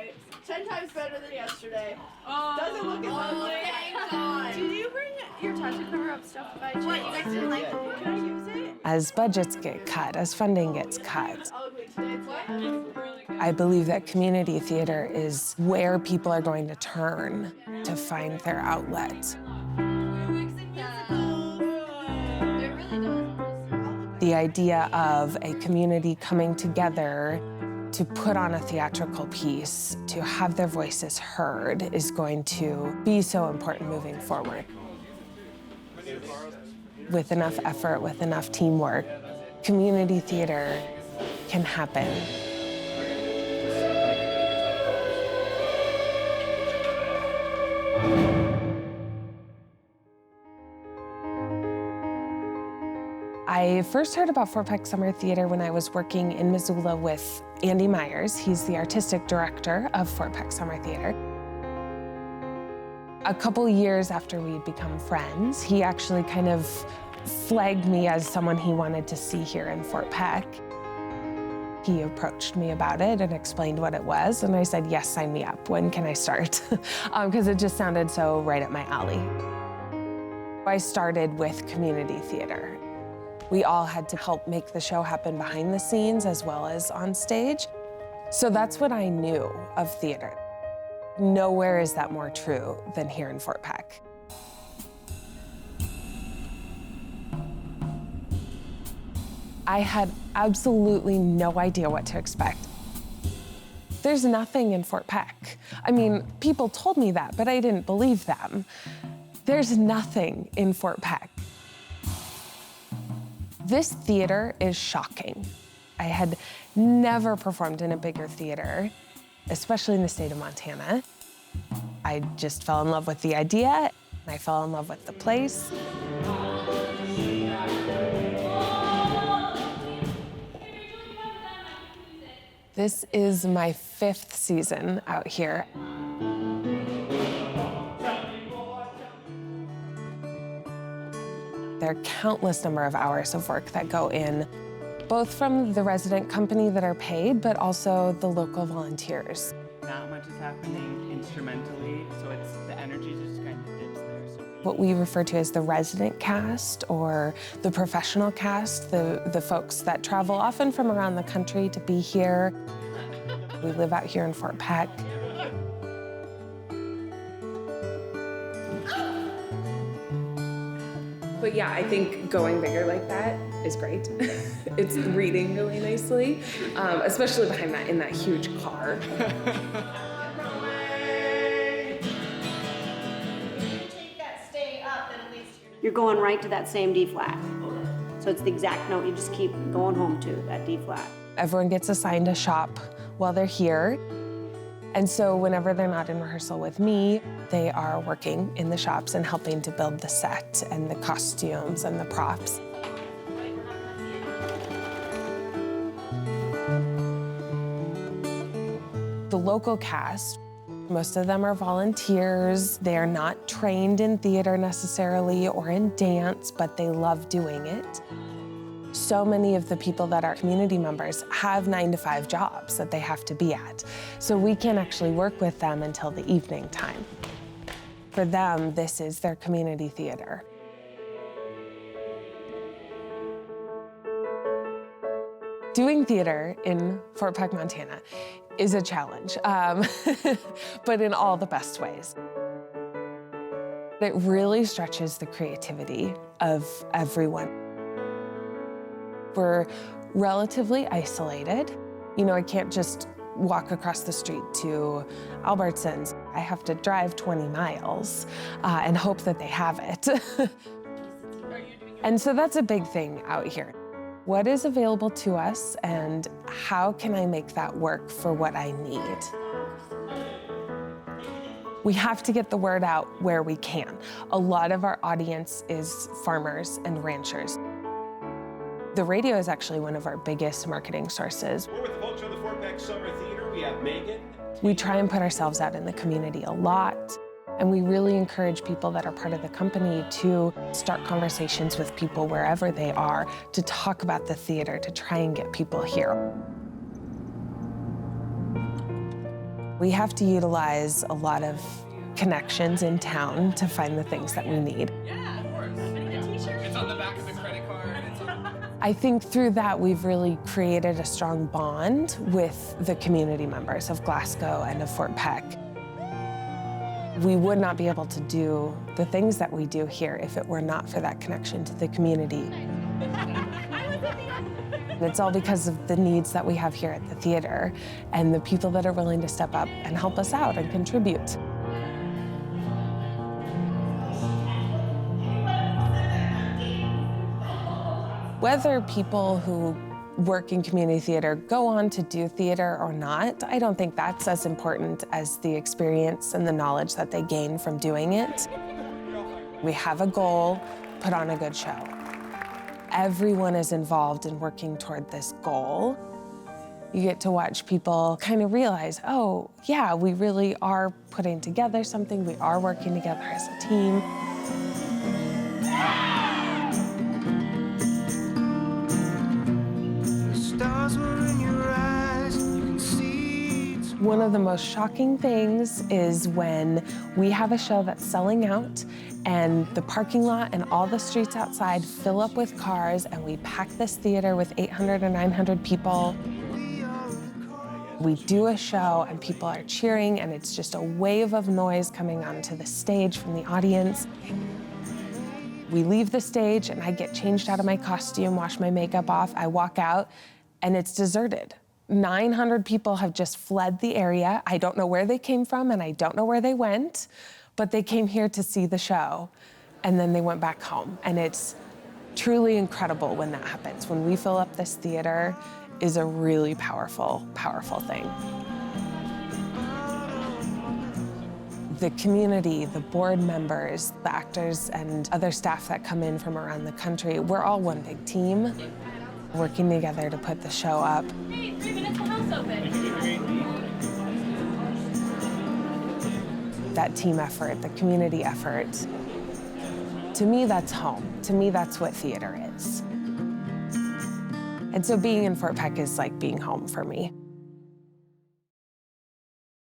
right. 10 times better than yesterday. Oh, doesn't look as thank God. Did you bring your tattoo cover-up stuff by chance? What, you guys didn't like it? Can I use it? As budgets get cut, as funding gets cut, Oh, wait, today it's what? I believe that community theater is where people are going to turn to find their outlet. The idea of a community coming together to put on a theatrical piece, to have their voices heard, is going to be so important moving forward. With enough effort, with enough teamwork, community theater can happen. I first heard about Fort Peck Summer Theatre when I was working in Missoula with Andy Myers. He's the artistic director of Fort Peck Summer Theatre. A couple years after we'd become friends, he actually kind of flagged me as someone he wanted to see here in Fort Peck. He approached me about it and explained what it was, and I said, yes, sign me up. When can I start? Because it just sounded so right up my alley. I started with community theater. We all had to help make the show happen behind the scenes as well as on stage. So that's what I knew of theater. Nowhere is that more true than here in Fort Peck. I had absolutely no idea what to expect. There's nothing in Fort Peck. I mean, people told me that, but I didn't believe them. There's nothing in Fort Peck. This theater is shocking. I had never performed in a bigger theater, especially in the state of Montana. I just fell in love with the idea, and I fell in love with the place. This is my 5th season out here. There are countless number of hours of work that go in, both from the resident company that are paid, but also the local volunteers. Not much is happening instrumentally, so it's the energy just kind of dips there. So what we refer to as the resident cast or the professional cast, the folks that travel often from around the country to be here. We live out here in Fort Peck. But yeah, I think going bigger like that is great. It's reading really nicely, especially behind that in that huge car. You're going right to that same D flat. So it's the exact note you just keep going home to, that D flat. Everyone gets assigned a shop while they're here. And so whenever they're not in rehearsal with me, they are working in the shops and helping to build the set and the costumes and the props. The local cast, most of them are volunteers. They're not trained in theater necessarily or in dance, but they love doing it. So many of the people that are community members have 9-to-5 jobs that they have to be at. So we can actually work with them until the evening time. For them, this is their community theater. Doing theater in Fort Peck, Montana is a challenge, but in all the best ways. It really stretches the creativity of everyone. We're relatively isolated. You know, I can't just walk across the street to Albertsons. I have to drive 20 miles and hope that they have it. And so that's a big thing out here. What is available to us and how can I make that work for what I need? We have to get the word out where we can. A lot of our audience is farmers and ranchers. The radio is actually one of our biggest marketing sources. We're with the folks from the Fort Peck Summer Theatre. We have Megan. We try and put ourselves out in the community a lot, and we really encourage people that are part of the company to start conversations with people wherever they are to talk about the theater, to try and get people here. We have to utilize a lot of connections in town to find the things that we need. Yeah, of course. It's on the back of the credit card. I think through that, we've really created a strong bond with the community members of Glasgow and of Fort Peck. We would not be able to do the things that we do here if it were not for that connection to the community. It's all because of the needs that we have here at the theater and the people that are willing to step up and help us out and contribute. Whether people who work in community theater go on to do theater or not, I don't think that's as important as the experience and the knowledge that they gain from doing it. We have a goal, put on a good show. Everyone is involved in working toward this goal. You get to watch people kind of realize, oh, yeah, we really are putting together something. We are working together as a team. One of the most shocking things is when we have a show that's selling out and the parking lot and all the streets outside fill up with cars and we pack this theater with 800 or 900 people. We do a show and people are cheering and it's just a wave of noise coming onto the stage from the audience. We leave the stage and I get changed out of my costume, wash my makeup off, I walk out and it's deserted. 900 people have just fled the area. I don't know where they came from and I don't know where they went, but they came here to see the show and then they went back home. And it's truly incredible when that happens. When we fill up this theater is a really powerful, powerful thing. The community, the board members, the actors and other staff that come in from around the country, we're all one big team, working together to put the show up. Hey, 3 minutes, the house open. That team effort, the community effort, to me, that's home. To me, that's what theater is. And so being in Fort Peck is like being home for me.